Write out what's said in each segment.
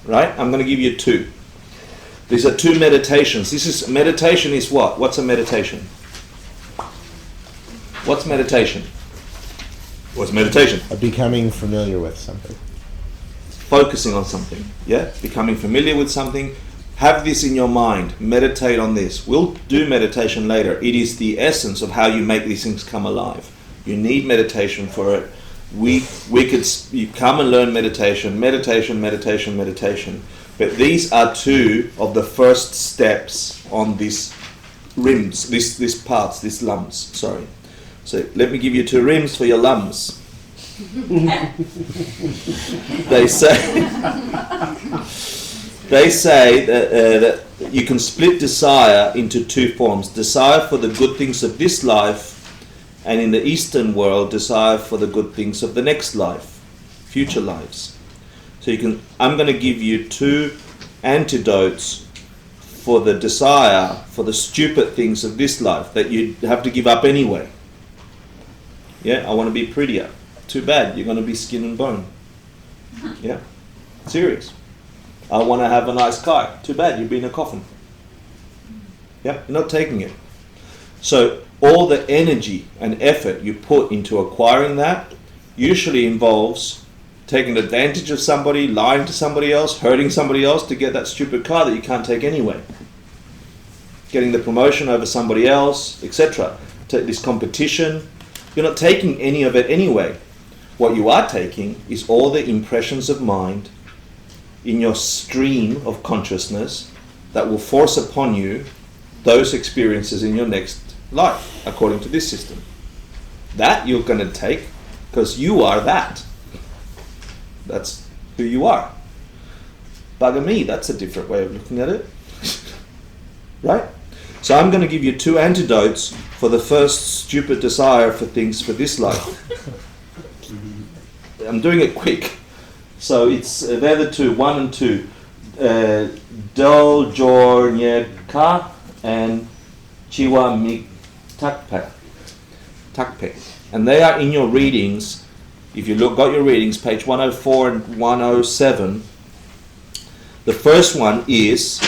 right? I'm going to give you 2. These are 2 meditations. Meditation is what? What's a meditation? What's meditation? What's meditation? Becoming familiar with something. Focusing on something, yeah? Becoming familiar with something. Have this in your mind. Meditate on this. We'll do meditation later. It is the essence of how you make these things come alive. You need meditation for it. You come and learn meditation. But these are 2 of the first steps on these rims, these paths, these lums. Sorry. So let me give you 2 rims for your lums. They say that you can split desire into 2 forms. Desire for the good things of this life, and in the Eastern world, desire for the good things of the next life, future lives. So I'm going to give you 2 antidotes for the desire for the stupid things of this life that you have to give up anyway. Yeah, I want to be prettier. Too bad, you're going to be skin and bone. Yeah, serious. I want to have a nice car. Too bad, you'll be in a coffin. Yeah, you're not taking it. So all the energy and effort you put into acquiring that usually involves taking advantage of somebody, lying to somebody else, hurting somebody else to get that stupid car that you can't take anyway. Getting the promotion over somebody else, etc. This competition, you're not taking any of it anyway. What you are taking is all the impressions of mind in your stream of consciousness that will force upon you those experiences in your next life, according to this system. That you're going to take because you are that. That's who you are. Bugger me, that's a different way of looking at it. Right? So I'm going to give you 2 antidotes for the first stupid desire for things for this life. I'm doing it quick. So they're the 2, 1 and 2. Dol Jor Nye Ka and Chiwa Mi Takpe. And they are in your readings. If you got your readings, page 104 and 107. The first one is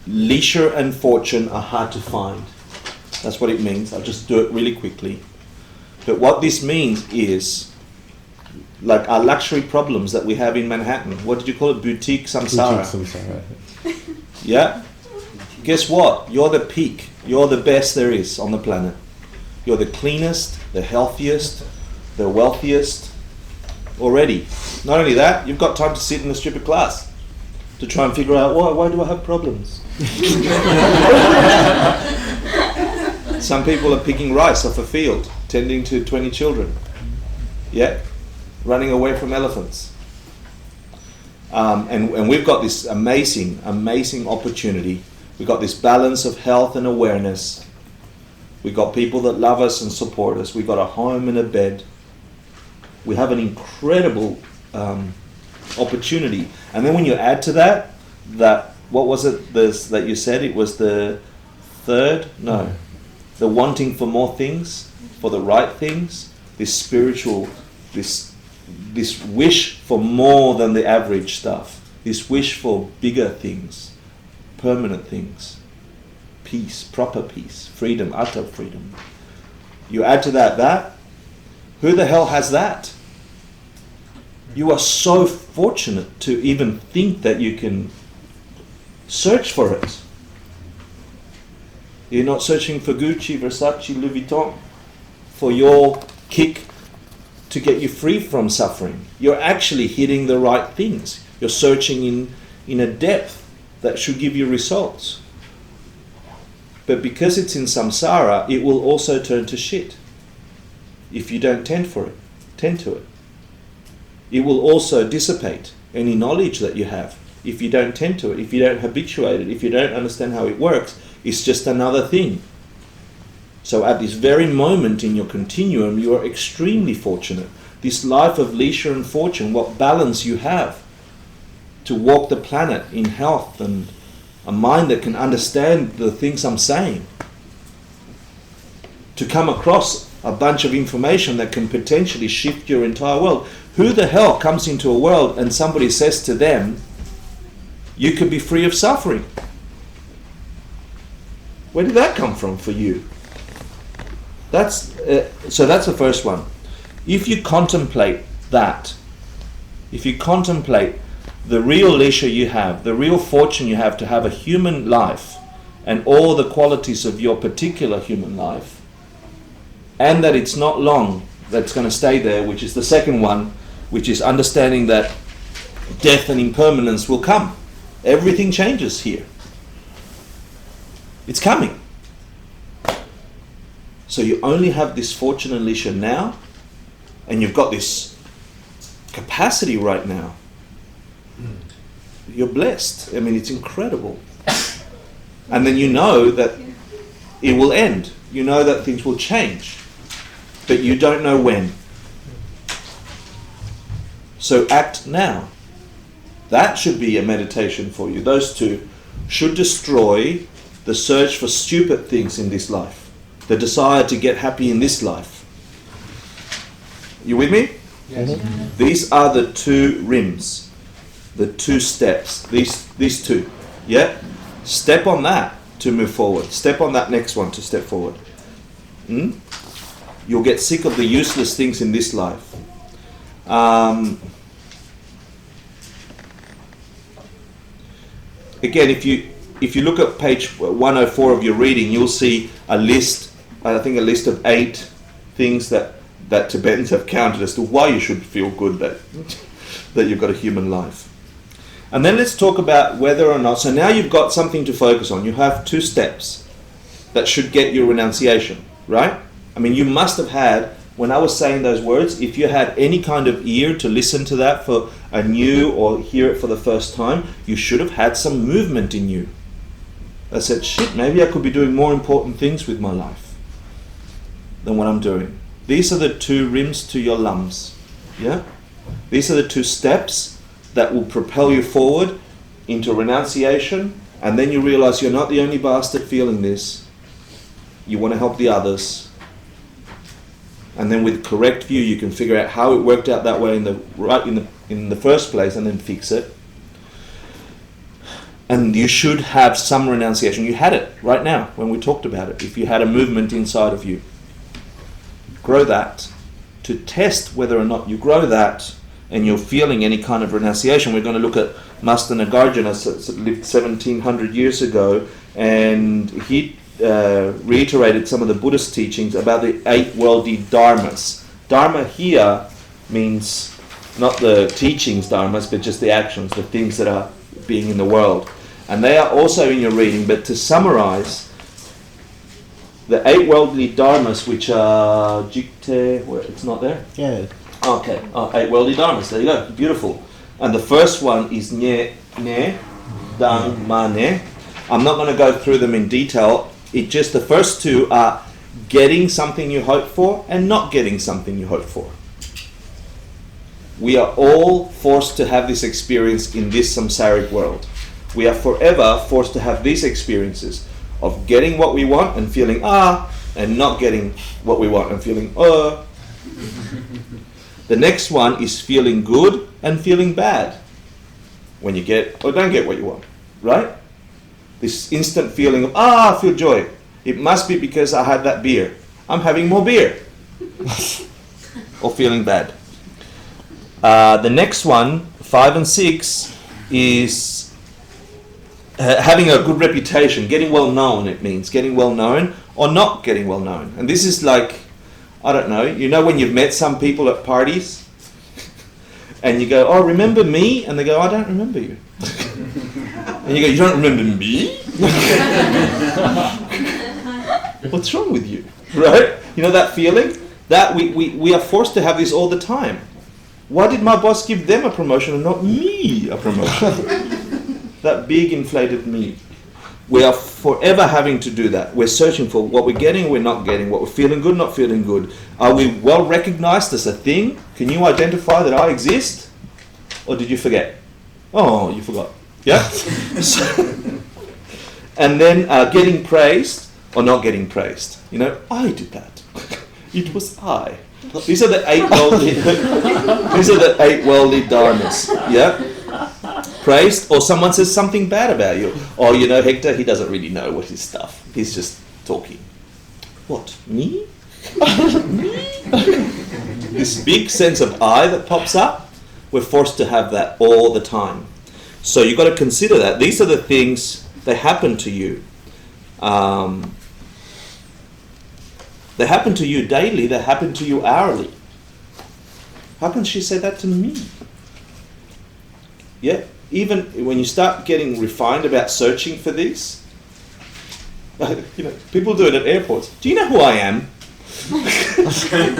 leisure and fortune are hard to find. That's what it means. I'll just do it really quickly. But what this means is, like our luxury problems that we have in Manhattan. What did you call it? Boutique samsara. Yeah? Guess what? You're the peak. You're the best there is on the planet. You're the cleanest, the healthiest, the wealthiest already. Not only that, you've got time to sit in the stupid class to try and figure out, why do I have problems? Some people are picking rice off a field, tending to 20 children. Yeah? Running away from elephants. And we've got this amazing opportunity. We've got this balance of health and awareness. We've got people that love us and support us. We've got a home and a bed. We have an incredible opportunity. And then when you add to that, what was it that you said? It was the third? No. The wanting for more things, for the right things. This spiritual, this wish for more than the average stuff. This wish for bigger things, permanent things. Peace, proper peace, freedom, utter freedom. You add to that, who the hell has that? You are so fortunate to even think that you can search for it. You're not searching for Gucci, Versace, Louis Vuitton for your kick to get you free from suffering. You're actually hitting the right things. You're searching in a depth that should give you results. But because it's in samsara, it will also turn to shit if you don't tend to it. It will also dissipate any knowledge that you have if you don't tend to it, if you don't habituate it, if you don't understand how it works. It's just another thing. So at this very moment in your continuum, you are extremely fortunate. This life of leisure and fortune, what balance you have to walk the planet in health and a mind that can understand the things I'm saying, to come across a bunch of information that can potentially shift your entire world. Who the hell comes into a world and somebody says to them, you could be free of suffering? Where did that come from for you? So that's the first one. If you contemplate that, if you contemplate the real leisure you have, the real fortune you have to have a human life and all the qualities of your particular human life, and that it's not long that's going to stay there, which is the second one, which is understanding that death and impermanence will come. Everything changes here. It's coming. So you only have this fortune and leisure now, and you've got this capacity right now. You're blessed. I mean, it's incredible. And then you know that it will end. You know that things will change. But you don't know when. So act now. That should be a meditation for you. Those two should destroy the search for stupid things in this life. The desire to get happy in this life. You with me? Yes. These are the two rims. The two steps. These two. Yeah? Step on that to move forward. Step on that next one to step forward. You'll get sick of the useless things in this life. Again, if you look at page 104 of your reading, you'll see a list, I think a list of 8 things that Tibetans have counted as to why you should feel good that you've got a human life. And then let's talk about whether or not, so now you've got something to focus on. You have 2 steps that should get your renunciation, right? I mean, you must have had, when I was saying those words, if you had any kind of ear to listen to that for a new or hear it for the first time, you should have had some movement in you. I said, shit, maybe I could be doing more important things with my life than what I'm doing. These are the 2 rims to your lums. Yeah? These are the 2 steps that will propel you forward into renunciation, and then you realize you're not the only bastard feeling this. You want to help the others. And then with correct view, you can figure out how it worked out that way in the first place, and then fix it. And you should have some renunciation. You had it right now when we talked about it. If you had a movement inside of you, grow that to test whether or not you grow that and you're feeling any kind of renunciation. We're going to look at Master Nagarjuna, lived 1700 years ago, and he reiterated some of the Buddhist teachings about the 8 worldly dharmas. Dharma here means not the teachings dharmas, but just the actions, the things that are being in the world. And they are also in your reading, but to summarize, the 8 worldly dharmas, which are Jikte, where it's not there? Yeah. Okay, 8 worldly dharmas, there you go, beautiful. And the first one is Nye, Ne, Dang, Ma, Ne. I'm not going to go through them in detail. The first 2 are getting something you hope for and not getting something you hope for. We are all forced to have this experience in this samsaric world. We are forever forced to have these experiences of getting what we want and feeling and not getting what we want and feeling The next one is feeling good and feeling bad when you get or don't get what you want, right? This instant feeling of, I feel joy. It must be because I had that beer. I'm having more beer. Or feeling bad. The next one, 5 and 6, is having a good reputation, getting well known. It means getting well known or not getting well known. And this is like, I don't know, you know when you've met some people at parties and you go, oh, remember me? And they go, I don't remember you. And you go, you don't remember me? What's wrong with you? Right? You know that feeling? That we are forced to have this all the time. Why did my boss give them a promotion and not me a promotion? That big inflated me. We are forever having to do that. We're searching for what we're getting, we're not getting, what we're feeling good, not feeling good. Are we well recognized as a thing? Can you identify that I exist? Or did you forget? Oh, you forgot. Yeah? And then getting praised or not getting praised. You know, I did that. It was I. These are the 8 worldly. These are the 8 worldly dharmas. Yeah. Praised, or someone says something bad about you, or Hector, he doesn't really know what his stuff. He's just talking. What, me? Me? This big sense of I that pops up, we're forced to have that all the time. So you've got to consider that. These are the things that happen to you. They happen to you daily, they happen to you hourly. How can she say that to me? Yeah, even when you start getting refined about searching for these, people do it at airports. Do you know who I am?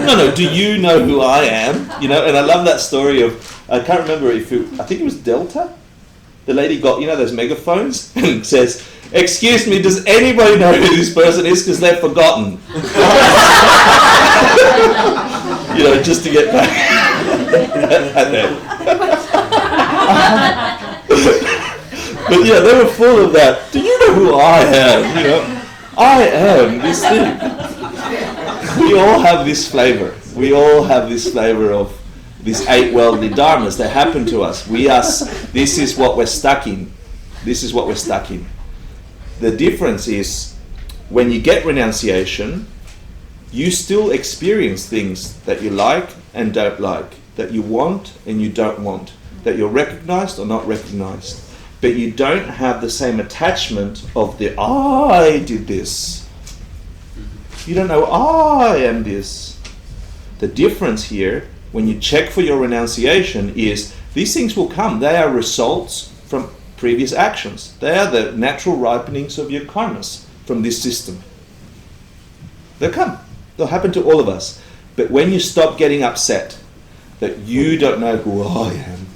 No, do you know who I am? And I love that story of, I can't remember I think it was Delta. The lady got, those megaphones and says, "Excuse me, does anybody know who this person is? Because they've forgotten." Just to get back at them. But they were full of that. Do you know who I am? I am this thing. We all have this flavor. We all have this flavor of these 8 worldly dharmas that happen to us. This is what we're stuck in. This is what we're stuck in. The difference is, when you get renunciation, you still experience things that you like and don't like, that you want and you don't want, that you're recognized or not recognized. But you don't have the same attachment of the I did this. You don't know I am this. The difference here, when you check for your renunciation, is these things will come. They are results from previous actions. They are the natural ripenings of your karmas from this system. They'll come. They'll happen to all of us. But when you stop getting upset that you don't know who I am,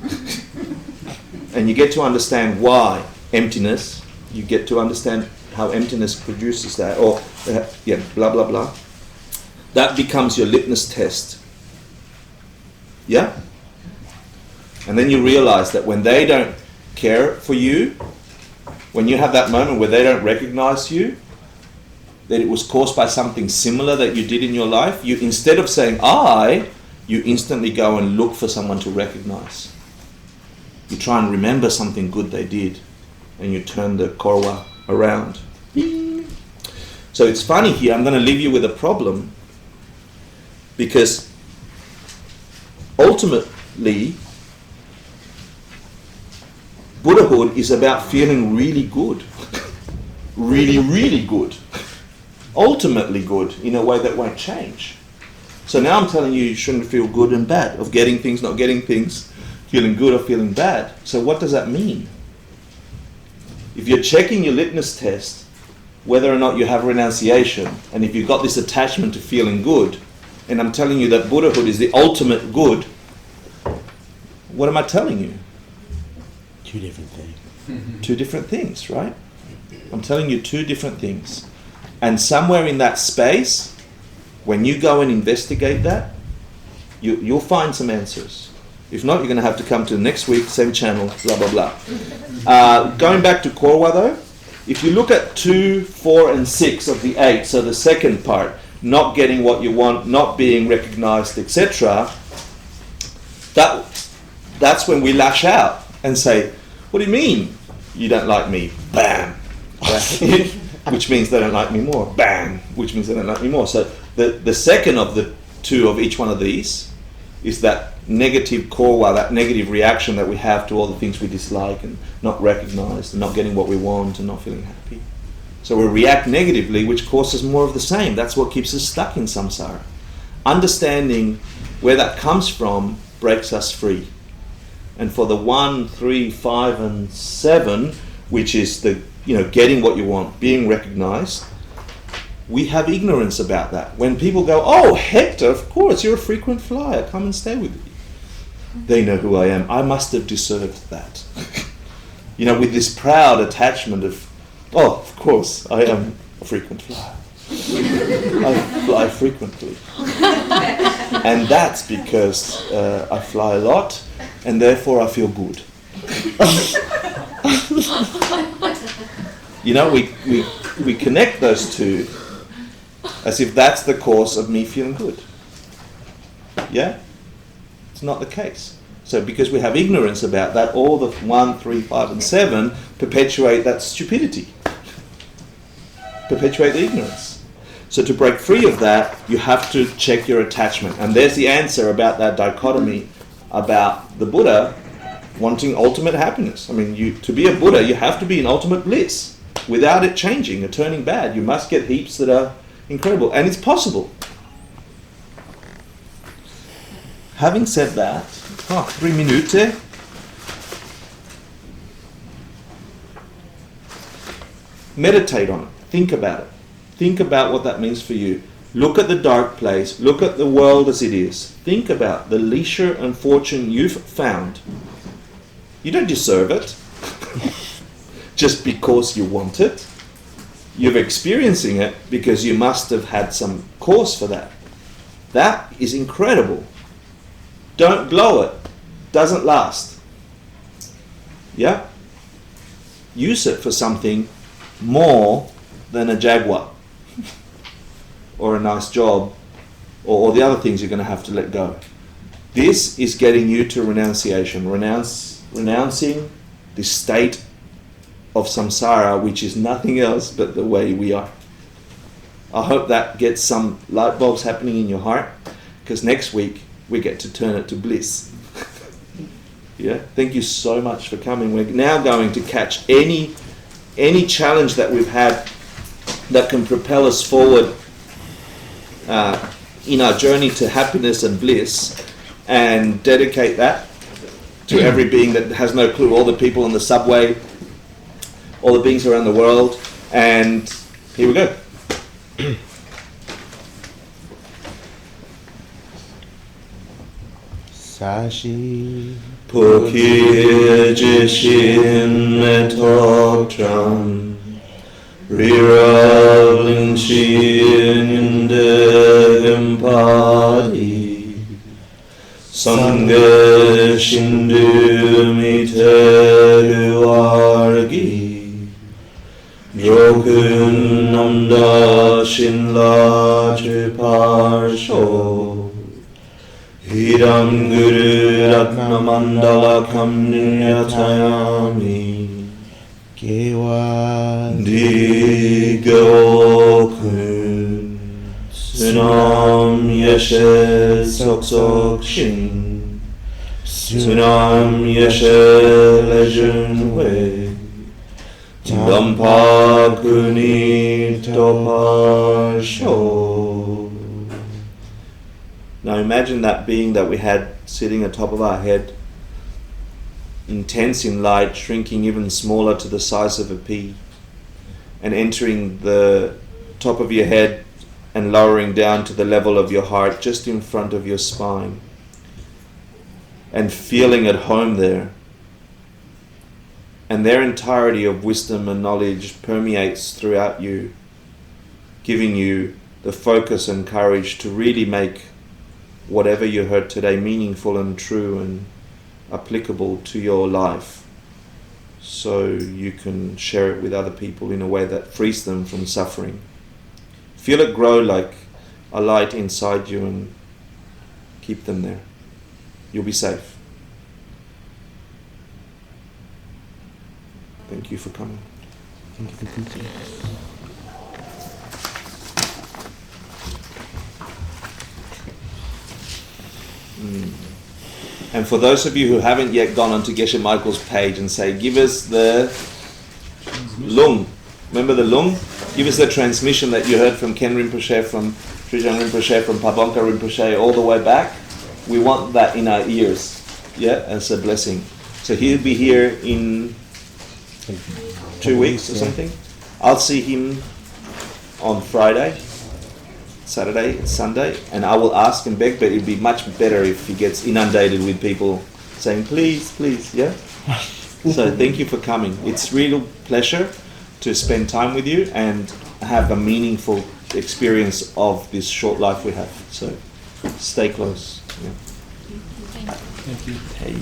and you get to understand why emptiness, you get to understand how emptiness produces that, or blah blah blah, that becomes your litmus test. Yeah? And then you realize that when they don't care for you, when you have that moment where they don't recognize you, that it was caused by something similar that you did in your life, you, instead of saying I, you instantly go and look for someone to recognize. You try and remember something good they did, and you turn the korwa around. So it's funny here, I'm going to leave you with a problem, because ultimately Buddhahood is about feeling really good. Really, really good. Ultimately good, in a way that won't change. So now I'm telling you shouldn't feel good and bad, of getting things, not getting things, feeling good or feeling bad. So what does that mean? If you're checking your litmus test, whether or not you have renunciation, and if you've got this attachment to feeling good, and I'm telling you that Buddhahood is the ultimate good, what am I telling you? 2 different things. 2 different things, right? I'm telling you 2 different things. And somewhere in that space, when you go and investigate that, you'll find some answers. If not, you're going to have to come to next week, same channel, blah, blah, blah. Going back to Korwa though, if you look at 2, 4, and 6 of the 8, so the second part, not getting what you want, not being recognized, etc., that's when we lash out and say, what do you mean you don't like me? Bam! Which means they don't like me more. Bam! Which means they don't like me more. So the second of the 2 of each one of these is that negative korwa, that negative reaction that we have to all the things we dislike and not recognized and not getting what we want and not feeling happy. So we react negatively, which causes more of the same. That's what keeps us stuck in samsara. Understanding where that comes from breaks us free. And for the 1, 3, 5, and 7, which is the getting what you want, being recognized, we have ignorance about that. When people go, "Oh, Hector, of course, you're a frequent flyer, come and stay with me." They know who I am. I must have deserved that. With this proud attachment of, "Oh, of course, I am a frequent flyer. I fly frequently." And that's because I fly a lot, and therefore I feel good. We connect those 2 as if that's the cause of me feeling good. Yeah? It's not the case. So because we have ignorance about that, all the 1, 3, 5 and 7 perpetuate that stupidity. Perpetuate the ignorance. So to break free of that, you have to check your attachment. And there's the answer about that dichotomy about the Buddha wanting ultimate happiness. I mean, to be a Buddha, you have to be in ultimate bliss without it changing or turning bad. You must get heaps that are incredible. And it's possible. Having said that, 3 minutes. Meditate on it. Think about it. Think about what that means for you. Look at the dark place. Look at the world as it is. Think about the leisure and fortune you've found. You don't deserve it just because you want it. You're experiencing it because you must have had some cause for that. That is incredible. Don't blow it. Doesn't last. Yeah? Use it for something more than a Jaguar or a nice job or the other things you're going to have to let go. This is getting you to renunciation. Renouncing the state of samsara, which is nothing else but the way we are. I hope that gets some light bulbs happening in your heart, because next week we get to turn it to bliss. Yeah. Thank you so much for coming. We're now going to catch any challenge that we've had that can propel us forward in our journey to happiness and bliss, and dedicate that to every being that has no clue, all the people on the subway, all the beings around the world. And here we go. Sashi Pukir Jishin Metotram Rirabling Shin Embodies Sangha Shindu Miteru Argi Drokun Namda Shinla Triparsho Hiram Guru Ratna Mandala Kamnyatayami Kewa Digokun Sunam Yeshe Sok Shin Sunam Yeshe Lejun Hui Dampa Kuni Topar Sho. Now imagine that being that we had sitting atop of our head, intense in light, shrinking even smaller to the size of a pea, and entering the top of your head and lowering down to the level of your heart, just in front of your spine, and feeling at home there. And their entirety of wisdom and knowledge permeates throughout you, giving you the focus and courage to really make whatever you heard today meaningful and true and applicable to your life, so you can share it with other people in a way that frees them from suffering. Feel it grow like a light inside you and keep them there. You'll be safe. Thank you for coming. Thank you for teaching. And for those of you who haven't yet gone onto Geshe Michael's page and say, give us the lung. Remember the lung? Give us the transmission that you heard from Ken Rinpoche, from Trijang Rinpoche, from Pabongka Rinpoche, all the way back. We want that in our ears, yeah, as a blessing. So he'll be here in 2 weeks or something. I'll see him on Friday, Saturday, Sunday, and I will ask and beg, but it'd be much better if he gets inundated with people saying, please, please, yeah? So thank you for coming. It's real pleasure to spend time with you and have a meaningful experience of this short life we have. So stay close. Yeah. Thank you. Hey.